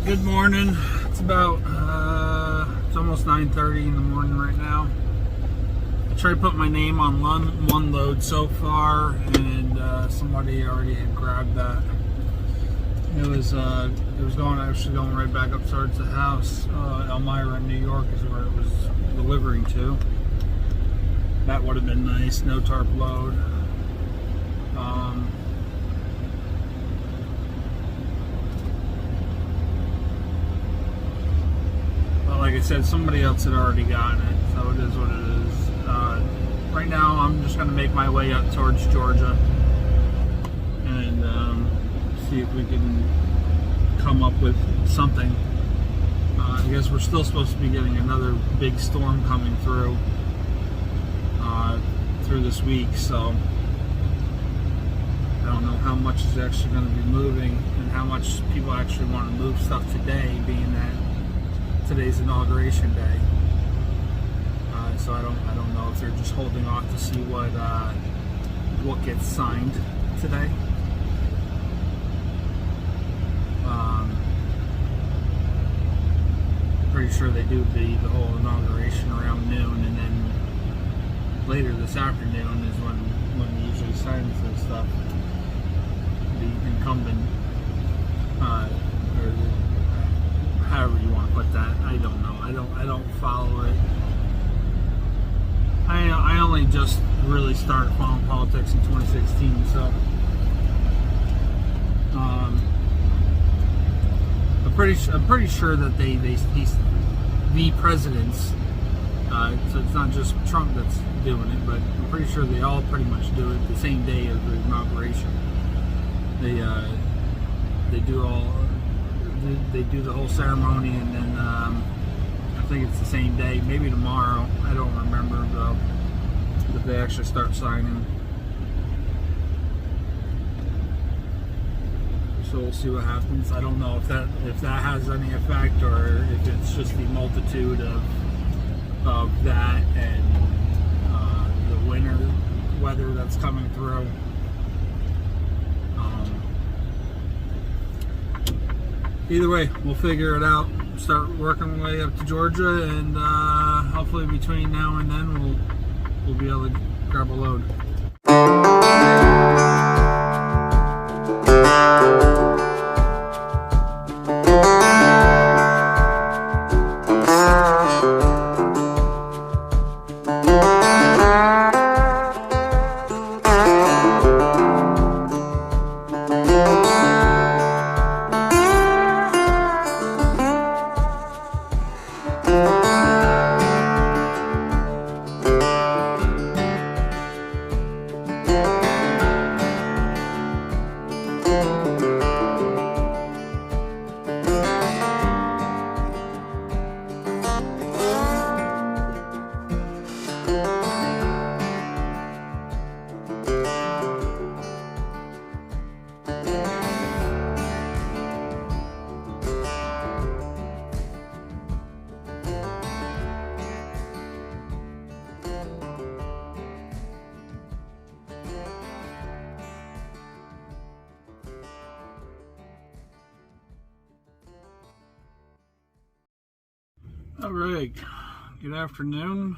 Good morning. It's about it's almost 9:30 in the morning right now. I tried to put my name on one load so far, and somebody already had grabbed that. It was actually going right back up towards the house. Elmira, New York is where it was delivering to. That would have been nice. No tarp load. Like I said, somebody else had already gotten it, so it is what it is. Right now, I'm just going to make my way up towards Georgia and see if we can come up with something. I guess we're still supposed to be getting another big storm coming through this week, so I don't know how much is actually going to be moving and how much people actually want to move stuff today, being that today's inauguration day. So I don't know if they're just holding off to see what gets signed today. Pretty sure they do the whole inauguration around noon, and then later this afternoon is when he usually signs this stuff. The incumbent, or however you want to put that, I don't know. I don't follow it. I only just really started following politics in 2016, so I'm pretty sure that he's the president's. So it's not just Trump that's doing it, but I'm pretty sure they all pretty much do it the same day as the inauguration. They do the whole ceremony, and then I think it's the same day, maybe tomorrow. I don't remember though, that they actually start signing. So we'll see what happens. I don't know if that has any effect, or if it's just the multitude of that and the winter weather that's coming through. Either way, we'll figure it out. Start working our way up to Georgia, and hopefully between now and then we'll be able to grab a load. All right, good afternoon.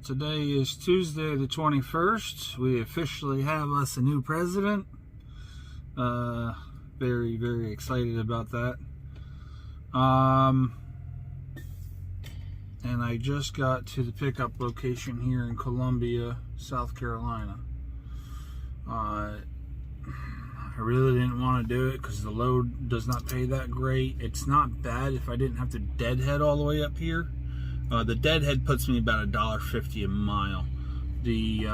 Today is Tuesday the 21st. We officially have us a new president. Very, very excited about that. And I just got to the pickup location here in Columbia, South Carolina. I really didn't want to do it because the load does not pay that great. It's not bad if I didn't have to deadhead all the way up here. The deadhead puts me about $1.50 a mile. The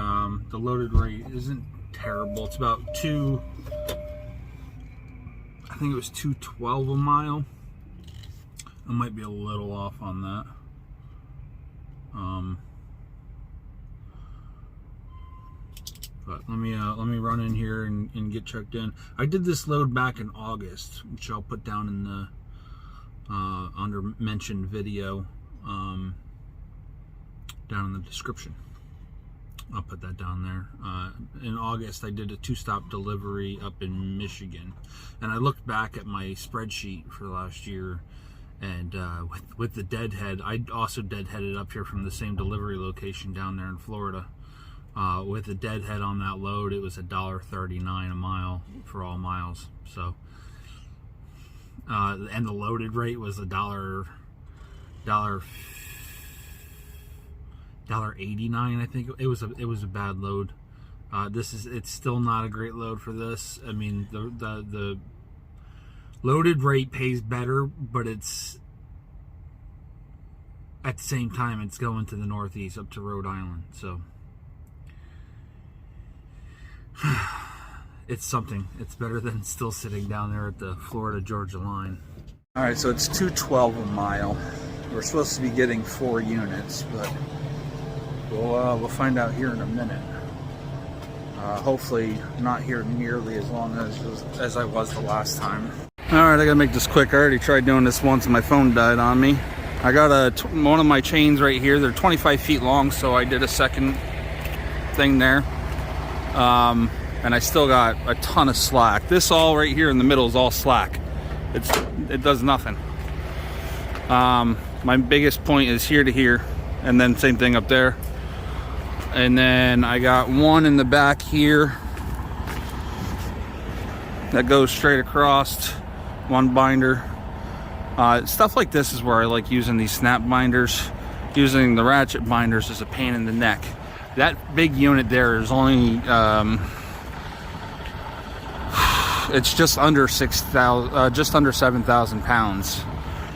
loaded rate isn't terrible. It's about I think it was $2.12 a mile. I might be a little off on that. But let me run in here and get checked in. I did this load back in August, which I'll put down in the under mentioned video down in the description. I'll put that down there. In August, I did a 2-stop delivery up in Michigan, and I looked back at my spreadsheet for last year, and with the deadhead, I also deadheaded up here from the same delivery location down there in Florida. With the deadhead on that load, it was $1.39 a mile for all miles. So, and the loaded rate was $1.89. I think it was a bad load. It's still not a great load for this. I mean, the loaded rate pays better, but it's at the same time it's going to the Northeast up to Rhode Island. So it's something. It's better than still sitting down there at the Florida-Georgia line. All right, so it's $2.12 a mile. We're supposed to be getting 4 units, but we'll find out here in a minute. Hopefully not here nearly as long as I was the last time. All right, I gotta make this quick. I already tried doing this once and my phone died on me. I got one of my chains right here. They're 25 feet long, so I did a second thing there. And I still got a ton of slack. This all right here in the middle is all slack. It does nothing. My biggest point is here to here, and then same thing up there. And then I got one in the back here that goes straight across, one binder. Stuff like this is where I like using these snap binders. Using the ratchet binders is a pain in the neck. That big unit there is only it's just under 7,000 pounds.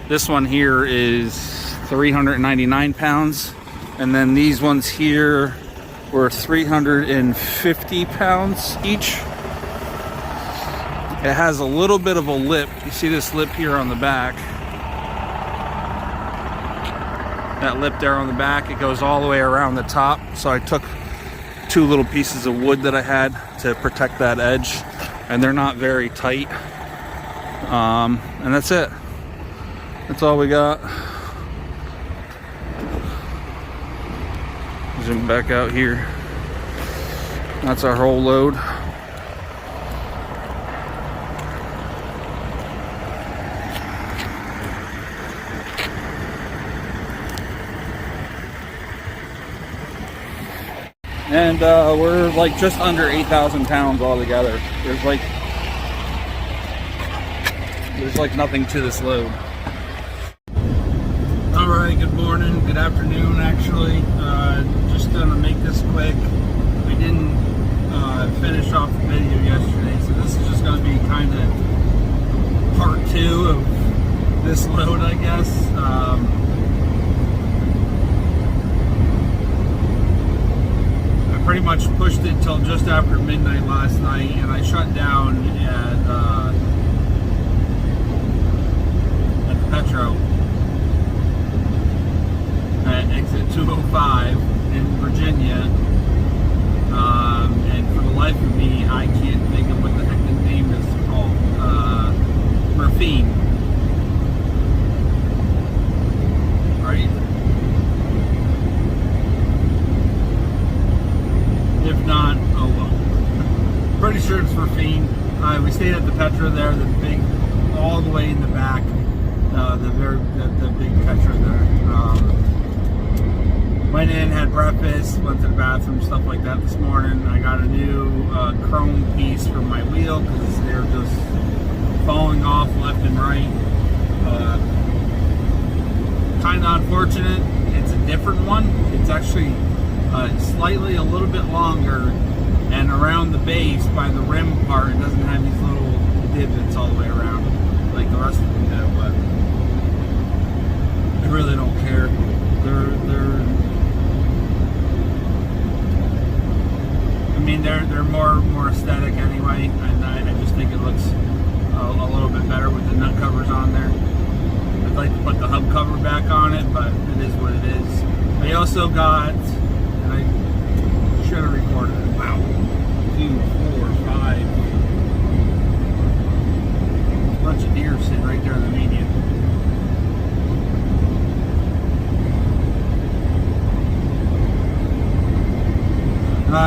This one here is 399 pounds, and then these ones here were 350 pounds each. It has a little bit of a lip. You see this lip here on the back? That lip there on the back, it goes all the way around the top. So I took 2 little pieces of wood that I had to protect that edge, and they're not very tight. And that's it. That's all we got. Zoom back out here. That's our whole load. And we're like just under 8,000 pounds altogether. There's like nothing to this load. All right, good morning, good afternoon actually. Just gonna make this quick. We didn't finish off the video yesterday, so this is just gonna be kind of part 2 of this load, I guess. Pretty much pushed it till just after midnight last night, and I shut down at the Petro at exit 205 in Virginia, and for the life of me, I can't think of what the heck the name is called. Refine, right? If not, oh well. Pretty sure it's Refine. We stayed at the Petra there, the big, all the way in the back, the big Petra there. Went in, had breakfast, went to the bathroom, stuff like that this morning. I got a new chrome piece for my wheel because they're just falling off left and right. Kind of unfortunate. It's a different one. It's actually slightly a little bit longer, and around the base by the rim part, it doesn't have these little divots all the way around like the rest of them do. But I really don't care. They're more aesthetic anyway, and I just think it looks a little bit better with the nut covers on there. I'd like to put the hub cover back on it, but it is what it is. I also got, and I should have recorded it. Wow. 2, 4, 5. A bunch of deer sitting right there in the median.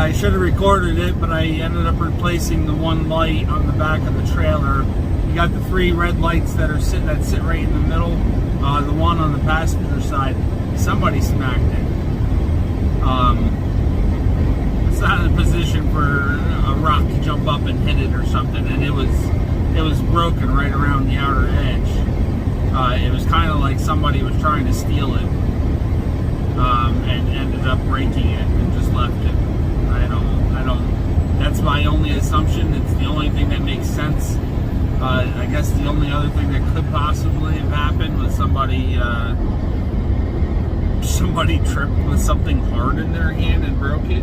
I should have recorded it, but I ended up replacing the one light on the back of the trailer. You got the 3 red lights that sit right in the middle. The one on the passenger side, somebody smacked it. It's not in a position for a rock to jump up and hit it or something, and it was broken right around the outer edge. It was kind of like somebody was trying to steal it, and ended up breaking it and just left it. I don't. That's my only assumption. It's the only thing that makes sense. I guess the only other thing that could possibly have happened was somebody tripped with something hard in their hand and broke it.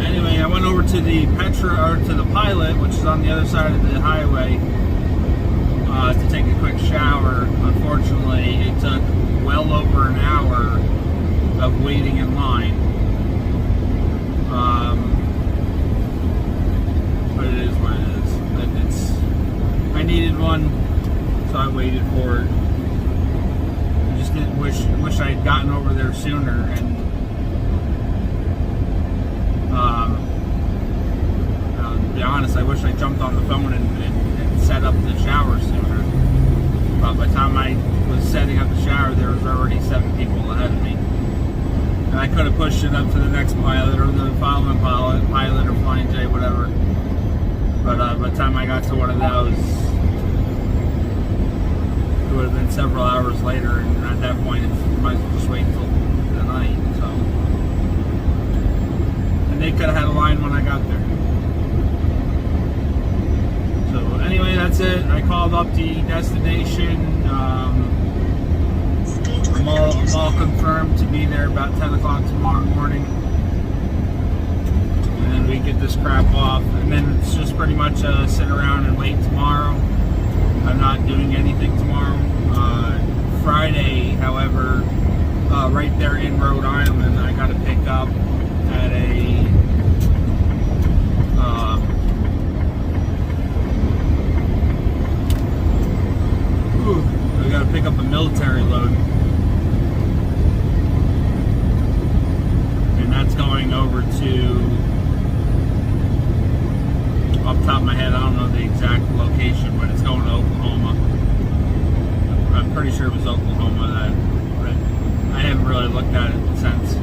Anyway, I went over to the Pilot, which is on the other side of the highway, to take a quick shower. Unfortunately, it took well over an hour of waiting in line. But it is what it is. I needed one, so I waited for it. I just didn't wish I had gotten over there sooner, and to be honest, I wish I jumped on the phone and set up the shower sooner. But by the time I was setting up the shower, there was already 7 people ahead of me. And I could have pushed it up to the next pilot or the following pilot or Flying J, whatever. But by the time I got to one of those, it would have been several hours later, and at that point, you might as well just wait until the night. So, and they could have had a line when I got there. So anyway, that's it. I called up the destination. I'm all confirmed to be there about 10 o'clock tomorrow morning. And then we get this crap off. And then it's just pretty much sit around and wait tomorrow. I'm not doing anything tomorrow. Friday, however, right there in Rhode Island, I got to pick up at I got to pick up a military load. And that's going over to, off the top of my head, I don't know the exact location, but it's going to Oklahoma. I'm pretty sure it was Oklahoma, but I haven't really looked at it since.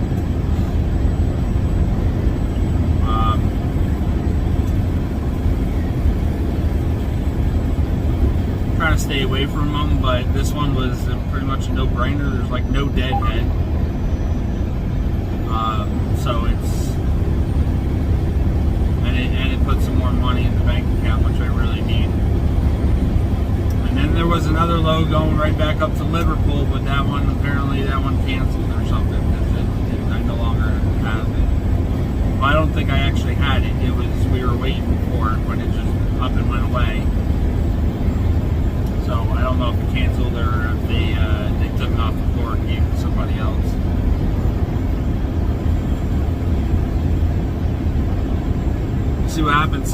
Trying to stay away from them, but this one was pretty much a no-brainer. There's like no deadhead, so it's and it puts some more money in the bank account, which I really need. And then there was another load going right back up to Liverpool, but apparently that one canceled or something because I no longer have it. Well, I don't think I actually had it. We were waiting for it, but it just up and went away. So I don't know if it canceled or if they took it off the floor and gave it to somebody else. See what happens.